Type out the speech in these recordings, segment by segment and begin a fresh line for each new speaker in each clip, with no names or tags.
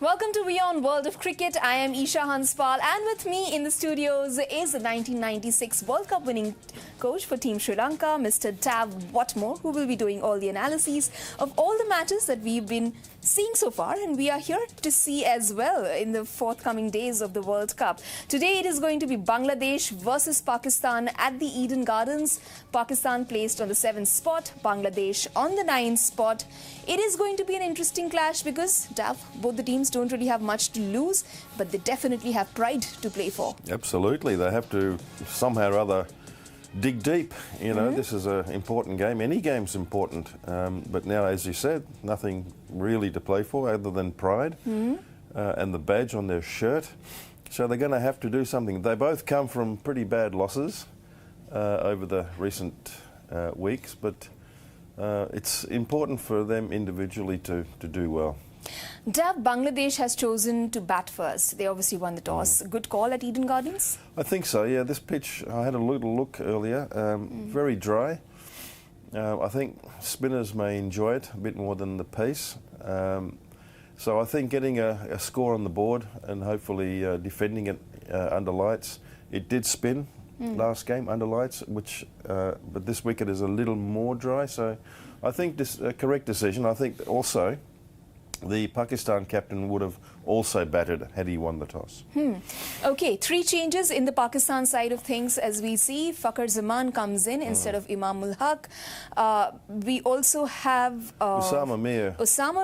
Welcome to WION World of Cricket. I am Esha Hanspal, and with me in the studios is the 1996 World Cup winning coach for Team Sri Lanka, Mr. Dav Whatmore, who will be doing all the analyses of all the matches that we've been seeing so far, and we are here to see as well in the forthcoming days of the World Cup. Today it is going to be Bangladesh versus Pakistan at the Eden Gardens. Pakistan placed on the 7th spot, Bangladesh on the 9th spot. It is going to be an interesting clash because, Dav, both the teams don't really have much to lose, but they definitely have pride to play for.
Absolutely. They have to somehow or other dig deep. You know, this is an important game. Any game's important. But now, as you said, nothing really to play for other than pride and the badge on their shirt. So they're going to have to do something. They both come from pretty bad losses over the recent weeks, but it's important for them individually to do well.
Dav, Bangladesh has chosen to bat first. They obviously won the toss. Good call at Eden Gardens?
I think so, yeah. This pitch, I had a little look earlier, very dry. I think spinners may enjoy it a bit more than the pace. So I think getting a score on the board and hopefully defending it under lights. It did spin last game under lights, which but this wicket is a little more dry. So I think this a correct decision. I think also the Pakistan captain would have also batted had he won the toss.
Okay, 3 changes in the Pakistan side of things as we see. Fakhar Zaman comes in instead of Inzamam-ul-Haq. We also have
Osama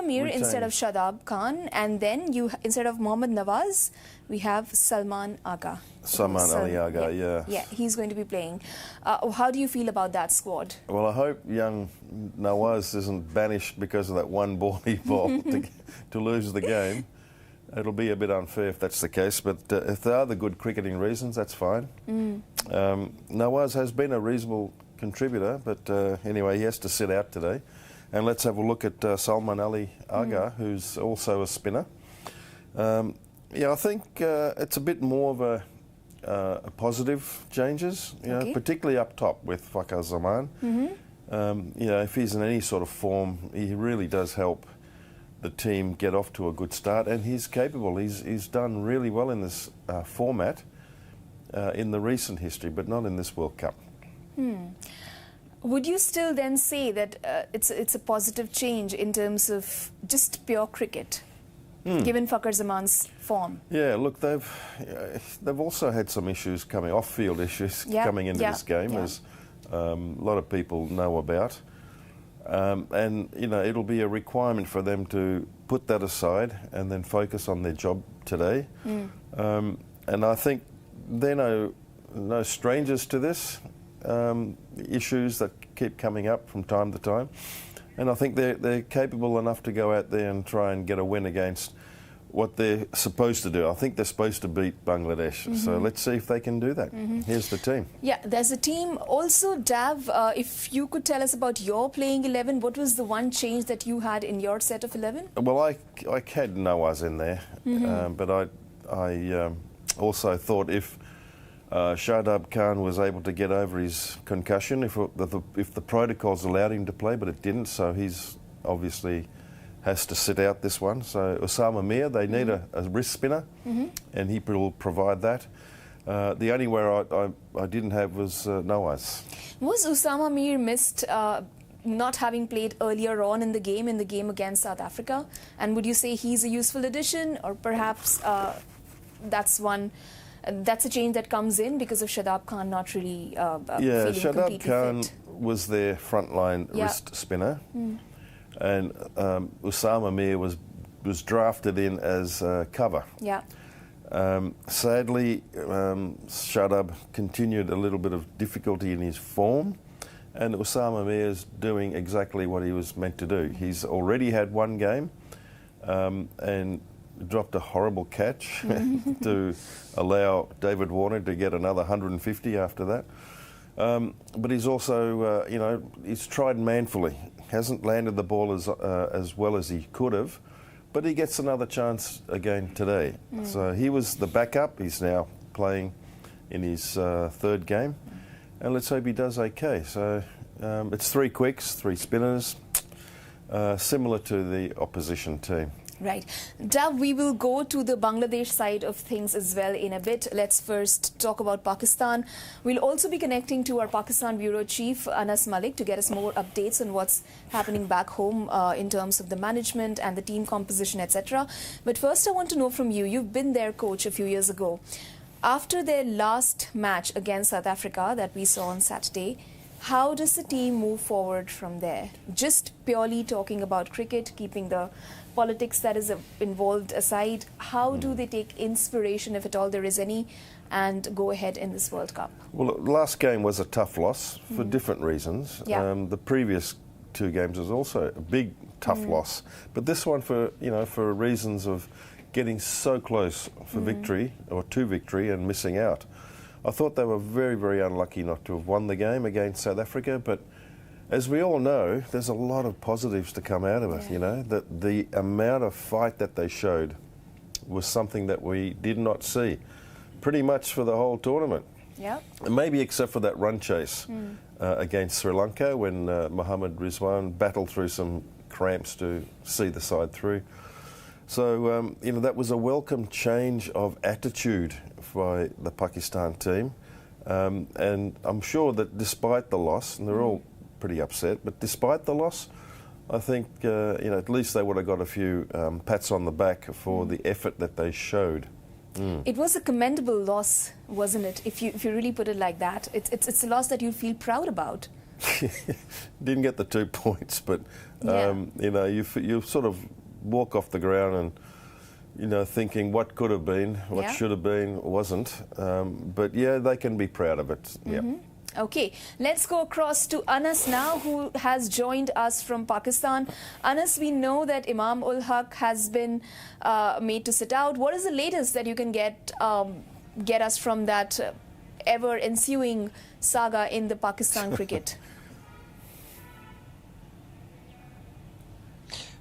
Mir
instead of Shadab Khan, and then instead of Mohammad Nawaz, we have Salman Agha.
Salman Ali Agha, yeah.
Yeah, he's going to be playing. How do you feel about that squad?
Well, I hope young Nawaz isn't banished because of that one ball he bowled to lose the game. It'll be a bit unfair if that's the case, but if there are the good cricketing reasons, that's fine. Nawaz has been a reasonable contributor, but anyway, he has to sit out today. And let's have a look at Salman Ali Agha, who's also a spinner. Yeah, I think it's a bit more of a positive changes, you know, particularly up top with Fakhar Zaman. You know, if he's in any sort of form, he really does help the team get off to a good start, and he's capable. He's done really well in this format in the recent history, but not in this World Cup.
Would you still then say that it's a positive change in terms of just pure cricket? Given Fakhar Zaman's form.
Yeah, look, they've also had some issues coming, off-field issues coming into this game, as a lot of people know about. And, you know, it'll be a requirement for them to put that aside and then focus on their job today. And I think they're no strangers to this, issues that keep coming up from time to time. And I think they're capable enough to go out there and try and get a win against what they're supposed to do. I think they're supposed to beat Bangladesh. So let's see if they can do that. Here's the team.
Yeah, there's a team. Also, Dav, if you could tell us about your playing 11, what was the one change that you had in your set of 11?
Well, I had Nawaz in there, but I also thought if Shadab Khan was able to get over his concussion, if the protocols allowed him to play, but it didn't, so he's obviously has to sit out this one. So Osama Mir, they need a wrist spinner, and he will provide that. The only where I didn't have was Nawaz.
Was Osama Mir missed not having played earlier on in the game against South Africa? And would you say he's a useful addition, or perhaps that's a change that comes in because of Shadab Khan not really feeling
Shadab Khan
fit.
was their frontline wrist spinner, and Osama Mir was drafted in as cover.
Yeah.
Sadly, Shadab continued a little bit of difficulty in his form, and Osama Mir is doing exactly what he was meant to do. He's already had one game, and dropped a horrible catch to allow David Warner to get another 150 after that. But he's also, you know, he's tried manfully. Hasn't landed the ball as well as he could have, but he gets another chance again today. So he was the backup. He's now playing in his 3rd game, and let's hope he does okay. So it's 3 quicks, 3 spinners, similar to the opposition team.
Right. Dav, we will go to the Bangladesh side of things as well in a bit. Let's first talk about Pakistan. We'll also be connecting to our Pakistan Bureau Chief, Anas Mallick, to get us more updates on what's happening back home in terms of the management and the team composition, etc. But first, I want to know from you, you've been their coach a few years ago. After their last match against South Africa that we saw on Saturday, how does the team move forward from there? Just purely talking about cricket, keeping the politics that is involved aside, how do they take inspiration, if at all there is any, and go ahead in this World Cup? Well,
the last game was a tough loss for different reasons.
Yeah.
The previous two games was also a big, tough loss. But this one, for reasons of getting so close for victory, or to victory, and missing out. I thought they were very, very unlucky not to have won the game against South Africa, but as we all know, there's a lot of positives to come out of it, you know, that the amount of fight that they showed was something that we did not see pretty much for the whole tournament.
Yeah.
Maybe except for that run chase against Sri Lanka when Mohammad Rizwan battled through some cramps to see the side through. So, you know, that was a welcome change of attitude by the Pakistan team. And I'm sure that despite the loss, and they're all pretty upset, but despite the loss, I think, you know, at least they would have got a few pats on the back for the effort that they showed.
It was a commendable loss, wasn't it? If you really put it like that, it's a loss that you feel proud about.
Didn't get the 2 points, but you know, you sort of walk off the ground and, you know, thinking what could have been, what should have been, wasn't. But yeah, they can be proud of it. Yeah.
Okay, let's go across to Anas now, who has joined us from Pakistan. Anas, we know that Inzamam-ul-Haq has been made to sit out. What is the latest that you can get us from that ever-ensuing saga in the Pakistan cricket?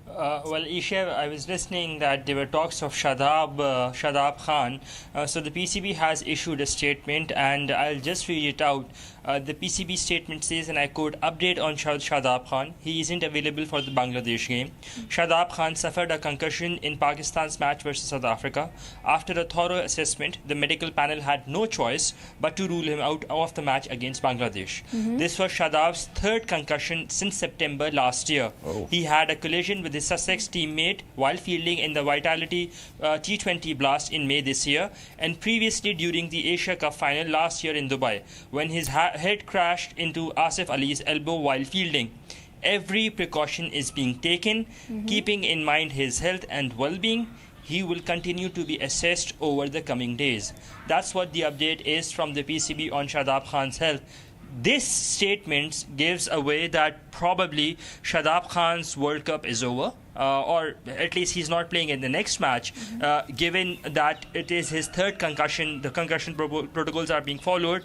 Well, Esha, I was listening that there were talks of Shadab Khan. So the PCB has issued a statement, and I'll just read it out. The PCB statement says, and I quote, "Update on Shadab Khan. He isn't available for the Bangladesh game. Shadab Khan suffered a concussion in Pakistan's match versus South Africa. After a thorough assessment, the medical panel had no choice but to rule him out of the match against Bangladesh." This was Shadab's third concussion since September last year. He had a collision with his Sussex teammate while fielding in the Vitality T20 Blast in May this year, and previously during the Asia Cup final last year in Dubai, when his head crashed into Asif Ali's elbow while fielding. Every precaution is being taken, keeping in mind his health and well-being. He will continue to be assessed over the coming days. That's what the update is from the PCB on Shadab Khan's health. This statement gives away that probably Shadab Khan's World Cup is over, or at least he's not playing in the next match, given that it is his third concussion. The concussion protocols are being followed.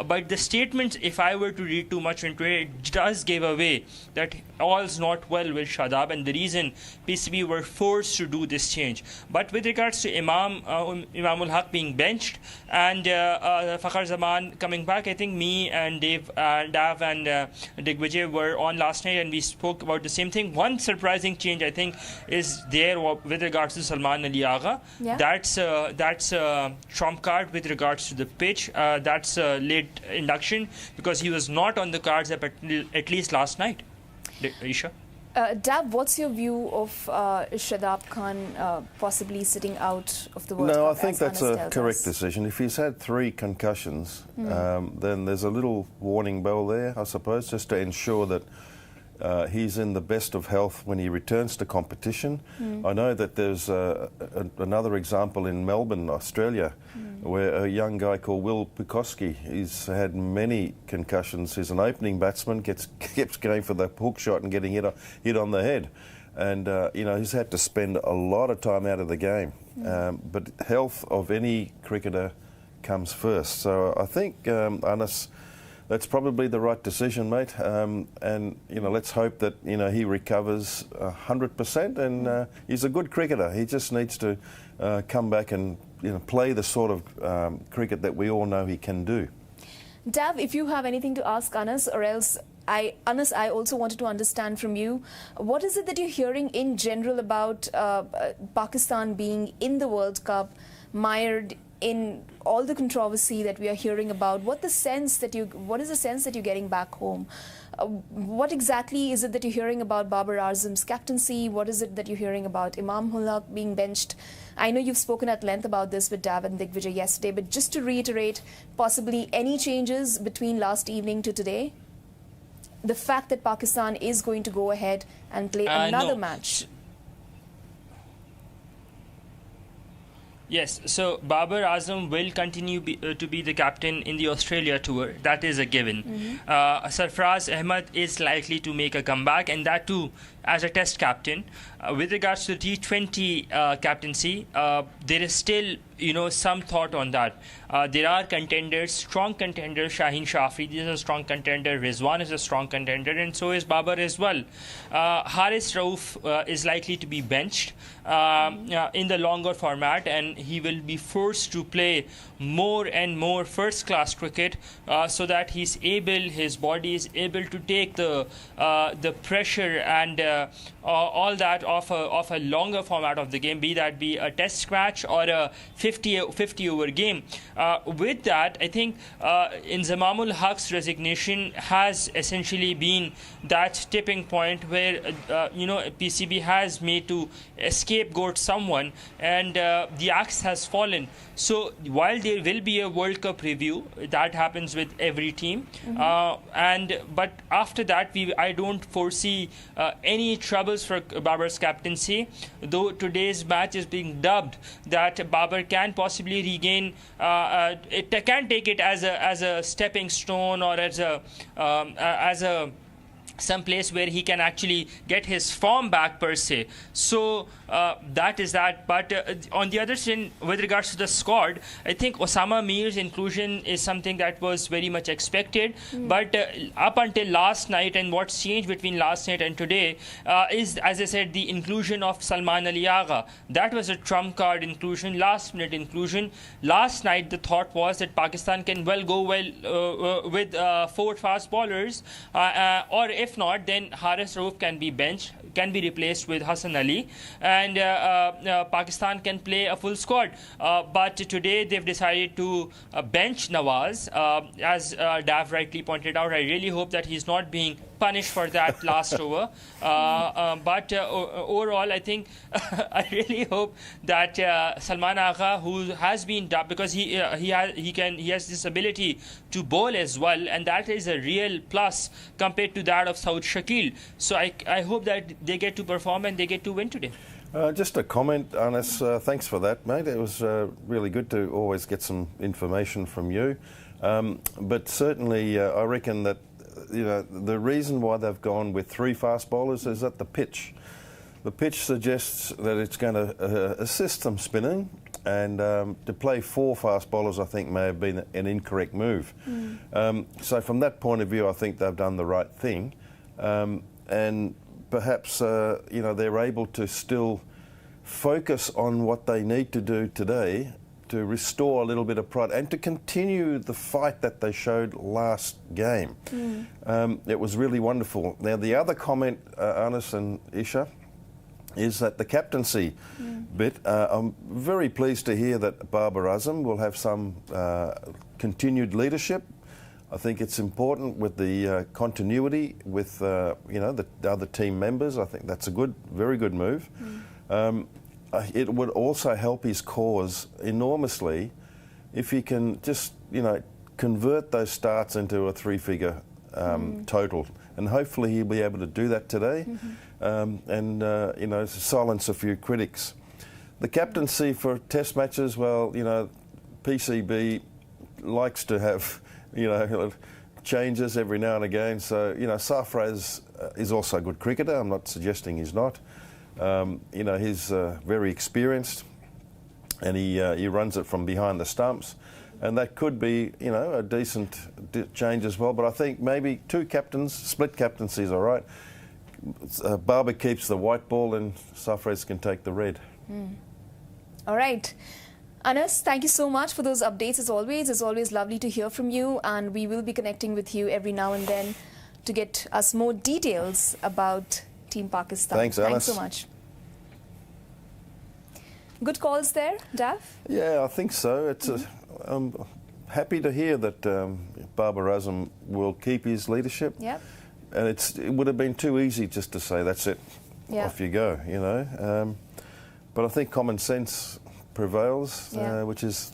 But the statement, if I were to read too much into it, it does give away that all's not well with Shadab, and the reason PCB were forced to do this change. But with regards to Inzamam-ul-Haq being benched and Fakhar Zaman coming back, I think me and Dav and Digvijay were on last night and we spoke about the same thing. One surprising change, I think, is there with regards to Salman Ali Agha. That's a trump card with regards to the pitch. That's a late induction because he was not on the cards at least last night. Esha?
Dav, what's your view of Shadab Khan possibly sitting out of the World Cup?
No, I think that's a correct decision. If he's had 3 concussions, then there's a little warning bell there, I suppose, just to ensure that he's in the best of health when he returns to competition. I know that there's another example in Melbourne, Australia, where a young guy called Will Pukoski, he's had many concussions. He's an opening batsman, keeps going for the hook shot and getting hit on the head. And, you know, he's had to spend a lot of time out of the game. But health of any cricketer comes first. So I think, Anas, that's probably the right decision, mate. And, you know, let's hope that, you know, he recovers 100%. And he's a good cricketer. He just needs to come back and, you know, play the sort of cricket that we all know he can do.
Dav, if you have anything to ask Anas, or else Anas, I also wanted to understand from you, what is it that you're hearing in general about Pakistan being in the World Cup, mired in all the controversy that we are hearing about? What is the sense that you're getting back home? What exactly is it that you're hearing about Babar Azam's captaincy? What is it that you're hearing about Inzamam-ul-Haq being benched? I know you've spoken at length about this with Dav and Digvijay yesterday, but just to reiterate, possibly any changes between last evening to today? The fact that Pakistan is going to go ahead and play another match.
Yes, so Babar Azam will continue to be the captain in the Australia tour. That is a given. Sarfraz Ahmed is likely to make a comeback, and that too as a test captain. With regards to the T20 captaincy, there is still some thought on that. There are contenders, strong contenders. Shaheen Shafri is a strong contender. Rizwan is a strong contender, and so is Babar as well. Haris Rauf is likely to be benched in the longer format, and he will be forced to play more and more first-class cricket so that his body is able to take the pressure and all that of a longer format of the game, be a test match or a 50-over game. With that, I think Inzamam-ul-Haq's resignation has essentially been that tipping point where PCB has made to scapegoat someone, and the axe has fallen. So while there will be a World Cup review, that happens with every team, but after that I don't foresee any troubles for Babar's captaincy, though today's match is being dubbed that Babar can possibly regain, it can take it as a stepping stone, or as a some place where he can actually get his form back per se. So that is that. But on the other hand, with regards to the squad, I think Osama Mir's inclusion is something that was very much expected. But up until last night, and what's changed between last night and today is, as I said, the inclusion of Salman Ali Agha. That was a trump card inclusion, last minute inclusion. Last night the thought was that Pakistan can go with 4 fast bowlers, or if not, then Haris Rauf can be benched, can be replaced with Hassan Ali, and Pakistan can play a full squad. But today they've decided to bench Nawaz, as Dav rightly pointed out. I really hope that he's not being punished for that last over. But overall, I think I really hope that Salman Agha, who has been dubbed, because he has this ability to bowl as well, and that is a real plus compared to that of Saud Shakil. So I hope that they get to perform and they get to win today.
Just a comment, Anas. Thanks for that, mate. It was really good to always get some information from you. But certainly, I reckon that the reason why they've gone with 3 fast bowlers is that the pitch suggests that it's going to assist them spinning, and to play 4 fast bowlers I think may have been an incorrect move. So from that point of view, I think they've done the right thing, and perhaps they're able to still focus on what they need to do today to restore a little bit of pride and to continue the fight that they showed last game. It was really wonderful. Now, the other comment, Anas and Esha, is that the captaincy bit, I'm very pleased to hear that Babar Azam will have some continued leadership. I think it's important with the continuity with the other team members. I think that's a very good move. It would also help his cause enormously if he can just, convert those starts into a 3-figure total. And hopefully he'll be able to do that today and, silence a few critics. The captaincy for test matches, well, PCB likes to have, changes every now and again. So, Sarfraz is also a good cricketer. I'm not suggesting he's not. He's very experienced, and he runs it from behind the stumps, and that could be, a decent change as well. But I think maybe 2 captains, split captaincy is all right. Babar keeps the white ball, and Sarfraz can take the red.
All right. Anas, thank you so much for those updates as always. It's always lovely to hear from you, and we will be connecting with you every now and then to get us more details about Team Pakistan.
Thanks, Alice.
Thanks so much. Good calls there, Dav?
Yeah, I think so. I'm happy to hear that Babar Azam will keep his leadership.
Yep.
And it would have been too easy just to say, that's it, off you go, you know. But I think common sense prevails, which is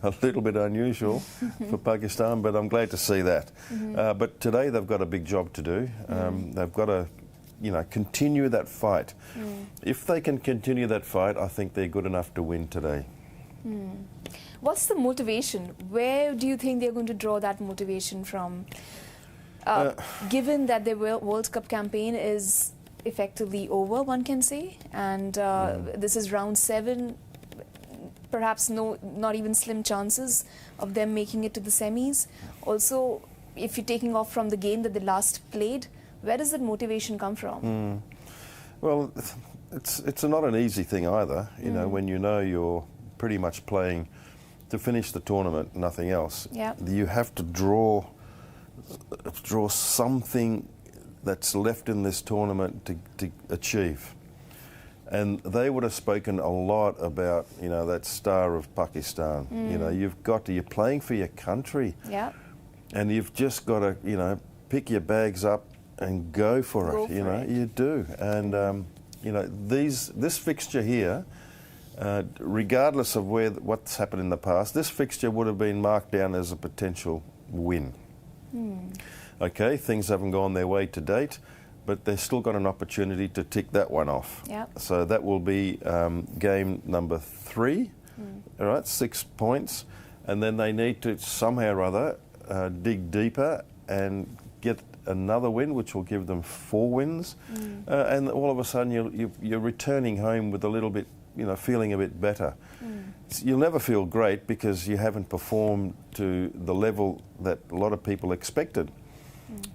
a little bit unusual for Pakistan, but I'm glad to see that. But today they've got a big job to do. They've got to, continue that fight. If they can continue that fight, I think they're good enough to win today.
What's the motivation? Where do you think they're going to draw that motivation from? Given that their World Cup campaign is effectively over, one can say, and this is round 7, perhaps not even slim chances of them making it to the semis. Also, if you're taking off from the game that they last played, where does that motivation come from?
Well, it's not an easy thing either, when you're pretty much playing to finish the tournament, nothing else. You have to draw something that's left in this tournament to achieve. And they would have spoken a lot about, that star of Pakistan. You're playing for your country. And you've just got to, pick your bags up and go for it. You do. And, this fixture here, regardless of what's happened in the past, this fixture would have been marked down as a potential win. Okay, things haven't gone their way to date, but they've still got an opportunity to tick that one off. So that will be game number 3, all right, 6 points, and then they need to somehow or other dig deeper and get another win, which will give them 4 wins, and all of a sudden you're returning home with a little bit, feeling a bit better. You'll never feel great because you haven't performed to the level that a lot of people expected.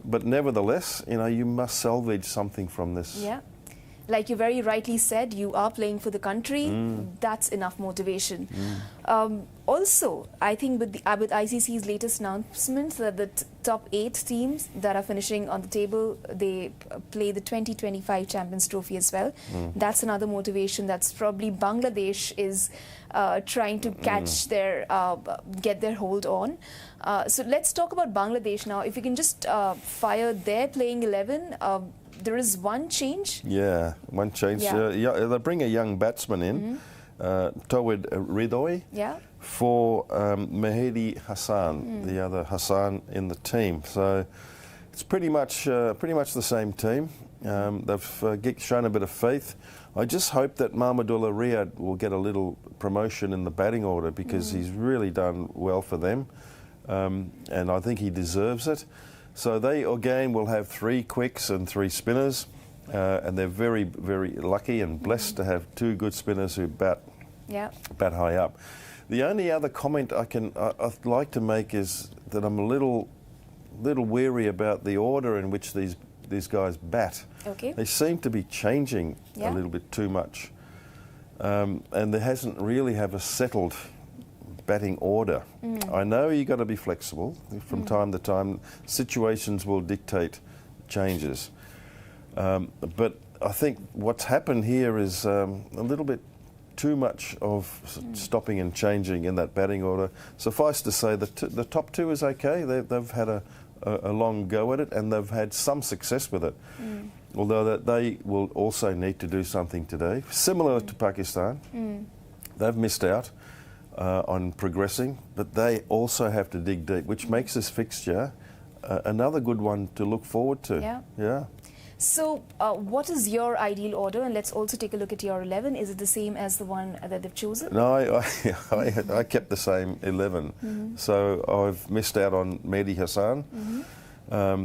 But nevertheless, you must salvage something from this.
Like you very rightly said, you are playing for the country. That's enough motivation. Also, I think with ICC's latest announcement that the top 8 teams that are finishing on the table, they play the 2025 Champions Trophy as well. That's another motivation. That's probably Bangladesh is trying to catch get their hold on. So let's talk about Bangladesh now. If you can just fire their playing 11. There is one change.
Yeah, one change. They bring a young batsman in, Tawid Ridoy, for Mehdi Hassan, the other Hassan in the team. So it's pretty much the same team. They've shown a bit of faith. I just hope that Mahmudullah Riyad will get a little promotion in the batting order because he's really done well for them, and I think he deserves it. So they again will have 3 quicks and 3 spinners, and they're very, very lucky and blessed to have 2 good spinners who bat high up. The only other comment I'd like to make is that I'm a little wary about the order in which these guys bat. They seem to be changing a little bit too much, and there hasn't really have a settled batting order. I know you've got to be flexible from time to time. Situations will dictate changes. But I think what's happened here is a little bit too much of stopping and changing in that batting order. Suffice to say that the top 2 is okay. They've had a long go at it and they've had some success with it. Although they will also need to do something today. Similar to Pakistan, they've missed out on progressing, but they also have to dig deep, which makes this fixture another good one to look forward to.
So what is your ideal order? And let's also take a look at your 11. Is it the same as the one that they've chosen?
No, I kept the same 11. So I've missed out on Mehdi Hassan.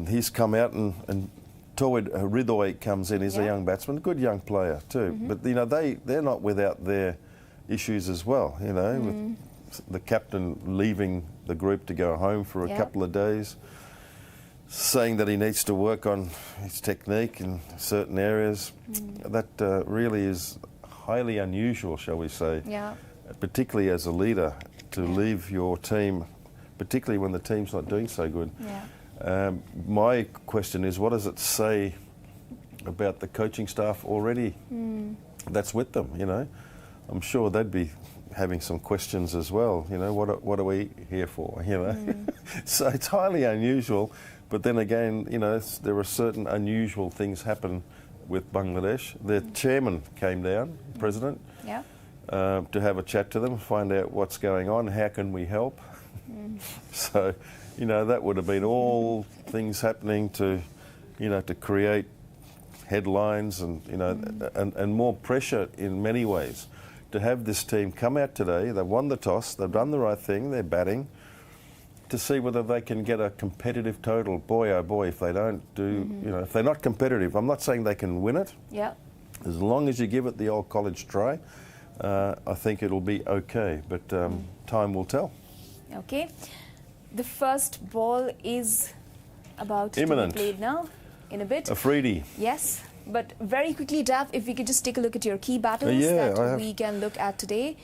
He's come out and Tawid Ridoy comes in. He's a young batsman, good young player too. But they're not without their issues as well, with the captain leaving the group to go home for a couple of days, saying that he needs to work on his technique in certain areas. That really is highly unusual, shall we say, particularly as a leader, to leave your team, particularly when the team's not doing so good. My question is, what does it say about the coaching staff already that's with them, you know? I'm sure they'd be having some questions as well, you know, what are we here for, you know? So it's highly unusual, but then again, you know, there are certain unusual things happen with Bangladesh. The chairman came down, president, to have a chat to them, find out what's going on, how can we help? So, you know, that would have been all things happening to, you know, to create headlines and, you know, and more pressure in many ways. To have this team come out today, they've won the toss, they've done the right thing, they're batting, to see whether they can get a competitive total. Boy, oh boy, if they don't do, you know, if they're not competitive, I'm not saying they can win it.
Yeah.
As long as you give it the old college try, I think it'll be okay, but time will tell.
Okay. The first ball is about
Imminent.
to be played now, in a bit.
Afridi.
Yes. But very quickly, Dav, if we could just take a look at your key battles that we can look at today.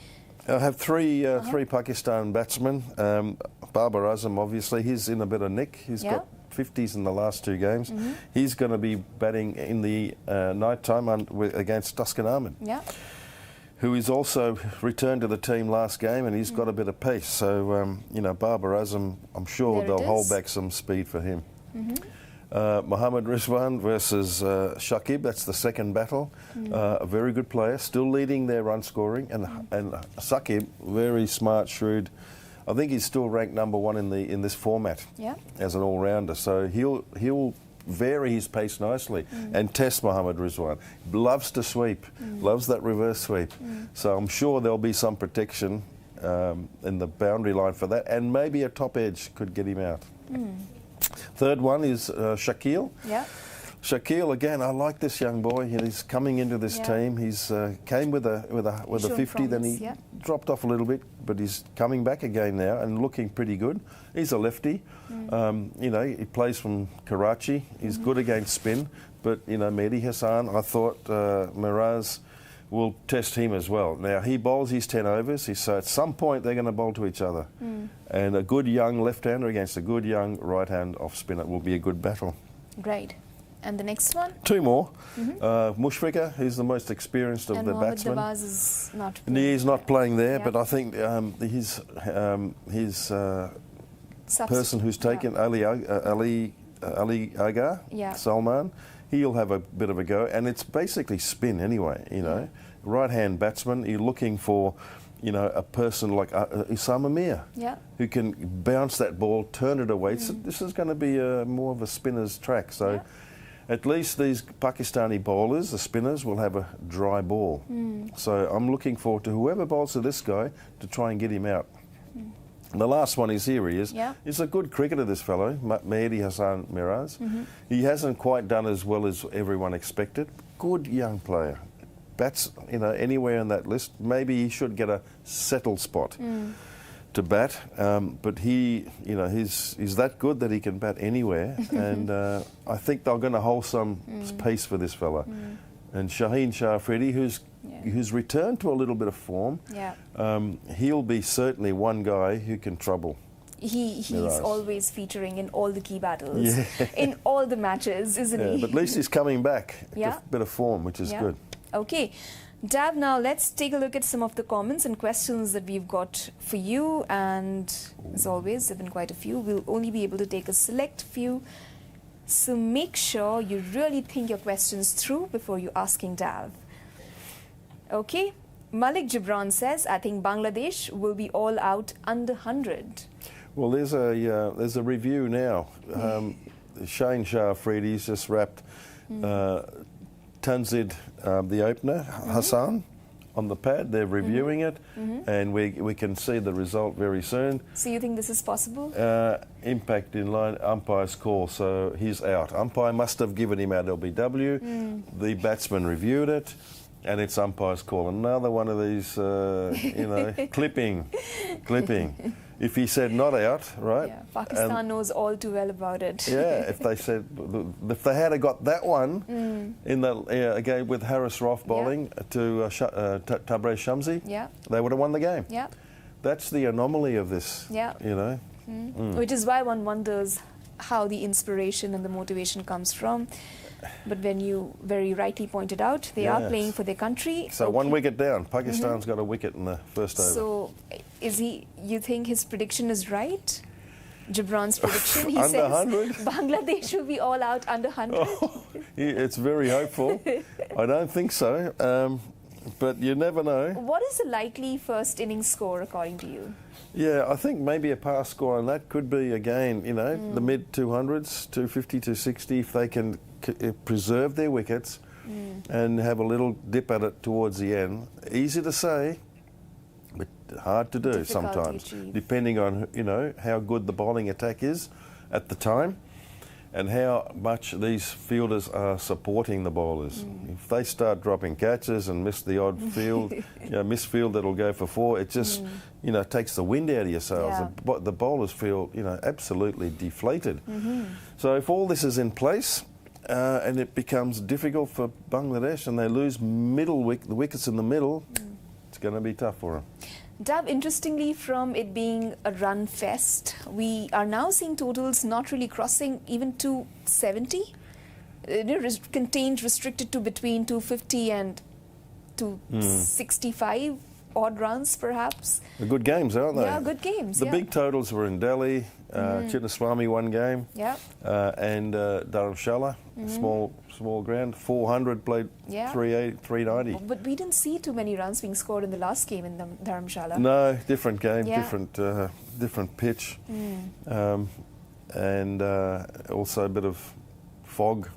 I have three Pakistan batsmen. Babar Azam, obviously, he's in a bit of nick. He's got 50s in the last two games. He's going to be batting in the night time against Tuscan Ahmed, who is also returned to the team last game, and he's got a bit of pace. So, you know, Babar Azam, I'm sure they'll hold back some speed for him. Mohammad Rizwan versus Shakib, that's the second battle. A very good player, still leading their run scoring, and Shakib, very smart, shrewd. I think he's still ranked #1 in this format as an all-rounder. So he'll vary his pace nicely and test Mohammad Rizwan. Loves to sweep, loves that reverse sweep. So I'm sure there'll be some protection in the boundary line for that, and maybe a top edge could get him out. Third one is Shakil. Shakil, again, I like this young boy. He's coming into this team. He's came with a 50, then he dropped off a little bit, but he's coming back again now and looking pretty good. He's a lefty. You know, he plays from Karachi. He's good against spin, but you know, Mehdi Hassan, I thought Miraz will test him as well. Now, he bowls his 10 overs, so at some point they're going to bowl to each other. And a good young left-hander against a good young right-hand off-spinner will be a good battle.
Great. And the next one?
Two more. Mushfiqur, who's the most experienced of the batsmen.
And Mohammad Nawaz is not playing.
He's not playing there, but I think his person who's taken, Ali Aga, Salman, he'll have a bit of a go, and it's basically spin anyway, you know. Right-hand batsman, you're looking for, you know, a person like Isam Amir, who can bounce that ball, turn it away. So this is going to be more of a spinner's track. So at least these Pakistani bowlers, the spinners, will have a dry ball. So I'm looking forward to whoever bowls to this guy to try and get him out. And the last one is here he is. He's a good cricketer, this fellow, Mehdi Hassan Miraz. He hasn't quite done as well as everyone expected. Good young player. Bats, you know, anywhere in that list. Maybe he should get a settled spot to bat. But he, you know, he's that good that he can bat anywhere. And I think they're going to hold some pace for this fella. And Shaheen Shah Afridi, who's returned to a little bit of form, he'll be certainly one guy who can trouble.
He's always featuring in all the key battles, in all the matches, isn't he?
But at least he's coming back to a bit of form, which is good.
Okay. Dav, now let's take a look at some of the comments and questions that we've got for you. And as always, there have been quite a few. We'll only be able to take a select few. So make sure you really think your questions through before you're asking Dav. Okay. Mallick Gibran says, I think Bangladesh will be all out under 100.
Well, there's a review now. Shaheen Shah Afridi's just wrapped Tanzid, the opener, Hassan, on the pad. They're reviewing it, and we can see the result very soon.
So you think this is possible?
Impact in line, umpire's call, so he's out. Umpire must have given him out LBW. The batsman reviewed it, and it's umpire's call. Another one of these, you know, clipping. If he said not out, right?
Yeah, Pakistan knows all too well about it.
If they had got that one in the again with Harris Roth bowling to Tabrez Shamsi, they would have won the game. That's the anomaly of this. You know,
which is why one wonders how the inspiration and the motivation comes from. But when you very rightly pointed out, they are playing for their country.
So 1 wicket down. Pakistan's got a wicket in the first over.
So you think his prediction is right? Gibran's prediction, he
under
says
100?
Bangladesh will be all out under 100.
Oh, it's very hopeful. I don't think so, but you never know.
What is the likely first innings score according to you?
Yeah, I think maybe a pass score on that could be, again, you know, the mid-200s, 250, 260, if they can preserve their wickets and have a little dip at it towards the end. Easy to say, but hard to do
Difficult
sometimes,
to achieve.
depending on, you know, how good the bowling attack is at the time and how much these fielders are supporting the bowlers. If they start dropping catches and miss the odd field, misfield that'll go for 4, it just, you know, takes the wind out of your sails.
Yeah.
The bowlers feel, you know, absolutely deflated. So if all this is in place, and it becomes difficult for Bangladesh and they lose the wickets in the middle, it's going to be tough for them.
Dav, interestingly, from it being a run fest, we are now seeing totals not really crossing even 270. Contained, restricted to between 250 and 265 odd runs, perhaps.
They're good games, aren't they?
Yeah, good games.
The big totals were in Delhi. Chinnaswamy one game, and Dharamshala, small ground. 400 played 390.
But we didn't see too many runs being scored in the last game in the Dharamshala.
No, different game, different pitch, and also a bit of fog,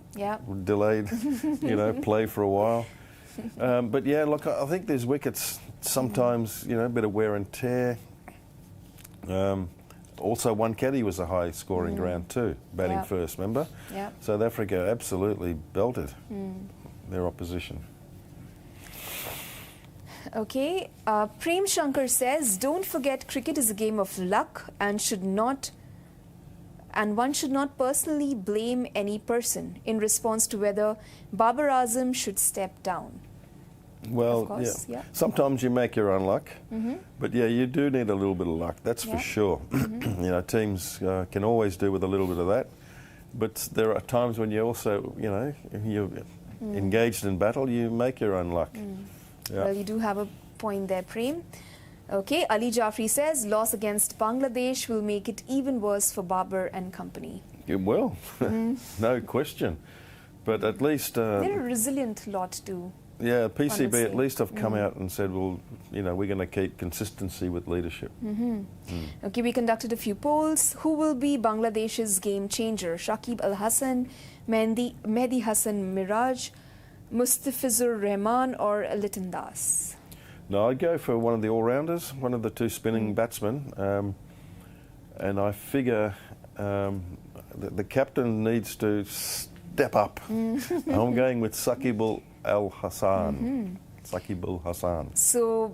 delayed, you know, play for a while. But yeah, look, I think there's wickets sometimes, you know, a bit of wear and tear. Also, Wankhede was a high-scoring ground too, batting first, remember?
Yeah.
South Africa absolutely belted their opposition.
Okay, Prem Shankar says, don't forget cricket is a game of luck and one should not personally blame any person in response to whether Babar Azam should step down.
Well,
of course,
sometimes you make your own luck, but yeah, you do need a little bit of luck, that's for sure. You know, teams can always do with a little bit of that, but there are times when you also, you know, you're engaged in battle, you make your own luck.
Well, you do have a point there, Prem. Okay, Ali Jafri says, loss against Bangladesh will make it even worse for Babar and company.
It will, no question, but at least...
they're a resilient lot too.
Yeah, PCB at least have come out and said, well, you know, we're going to keep consistency with leadership.
Okay, we conducted a few polls. Who will be Bangladesh's game changer? Shakib Al Hasan, Mehdi Hassan Miraj, Mustafizur Rahman or Liton Das?
No, I'd go for one of the all-rounders, one of the two spinning batsmen. And I figure the captain needs to step up. I'm going with Shakib Al Hasan. Shakib Al Hasan. So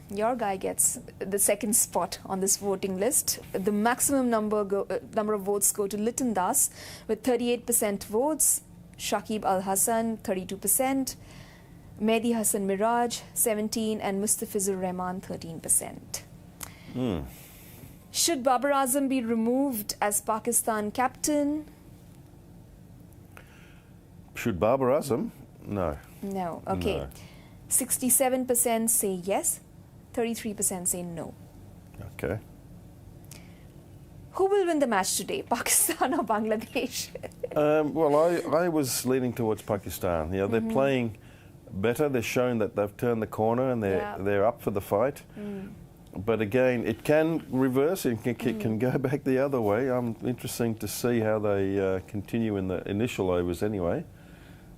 your guy gets the second spot on this voting list. The maximum number of votes go to Liton Das with 38% votes, Shakib Al Hasan 32%, Mehdi Hassan Miraj 17%, and Mustafizur Rahman 13%. Should Babar Azam be removed as Pakistan captain?
Should Babar Azam? No.
No. Okay.
No.
67% say yes, 33% say no.
Okay.
Who will win the match today, Pakistan or Bangladesh?
Well, I was leaning towards Pakistan. You know, they're playing better. They're showing that they've turned the corner and they're up for the fight. But again, it can reverse. It can go back the other way. I'm interested to see how they continue in the initial overs anyway.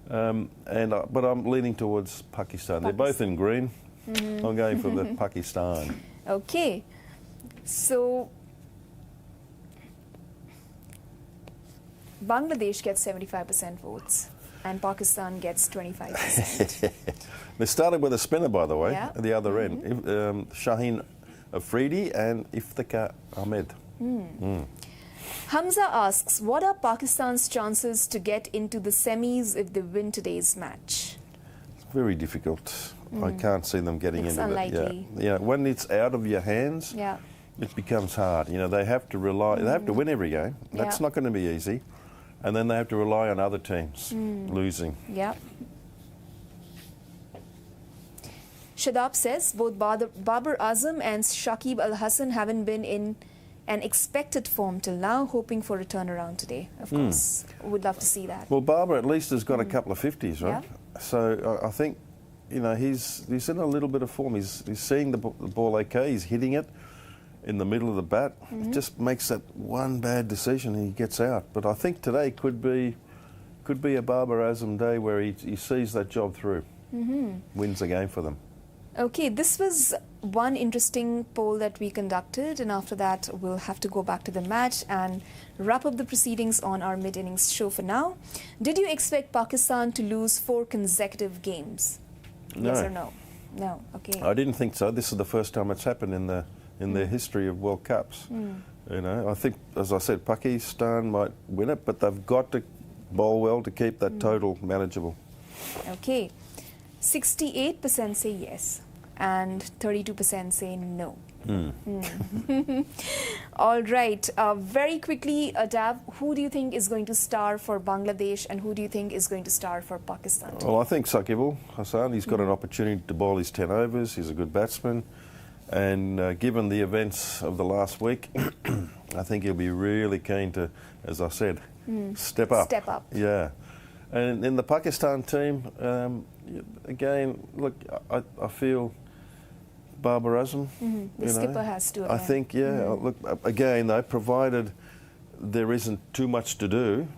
But I'm leaning towards Pakistan. They're both in green. I'm going for the Pakistan.
Okay. So Bangladesh gets 75% votes and Pakistan gets 25%.
They started with a spinner, by the way, at the other end. Shaheen Afridi and Iftikhar Ahmed.
Hamza asks, what are Pakistan's chances to get into the semis if they win today's match?
It's very difficult. I can't see them getting into
unlikely.
it. Yeah, when it's out of your hands, it becomes hard. You know, they have to rely, they have to win every game. That's not going to be easy. And then they have to rely on other teams losing.
Yeah. Shadab says both Babar Azam and Shakib Al Hassan haven't been in an expected form till now, hoping for a turnaround today. Of course, would love to see that.
Well, Babar at least has got a couple of 50s, right?
Yeah.
So I think, you know, he's in a little bit of form. He's seeing the ball okay. He's hitting it in the middle of the bat. It just makes that one bad decision and he gets out. But I think today could be a Babar Azam day where he sees that job through, wins the game for them.
Okay, this was one interesting poll that we conducted, and after that we'll have to go back to the match and wrap up the proceedings on our mid-innings show for now. Did you expect Pakistan to lose 4 consecutive games?
No.
Yes or no? No, okay.
I didn't think so. This is the first time it's happened in their history of World Cups. You know, I think, as I said, Pakistan might win it, but they've got to bowl well to keep that total manageable.
Okay. 68% say yes and 32% say no. All right. Very quickly, Dav, who do you think is going to star for Bangladesh and who do you think is going to star for Pakistan today?
Well, I think Shakib Al Hassan, he's got an opportunity to bowl his 10 overs. He's a good batsman. And given the events of the last week, I think he'll be really keen to, as I said, step up.
Step up.
Yeah. And in the Pakistan team, again, look, I feel Babar Azam.
The skipper has to.
I think, look, again, though, provided there isn't too much to do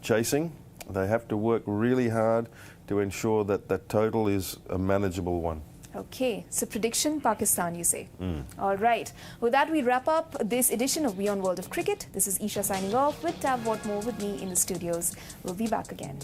chasing, they have to work really hard to ensure that that total is a manageable one.
Okay, so prediction, Pakistan, you say. All right. With that, we wrap up this edition of WION World of Cricket. This is Esha signing off with Dav Whatmore with me in the studios. We'll be back again.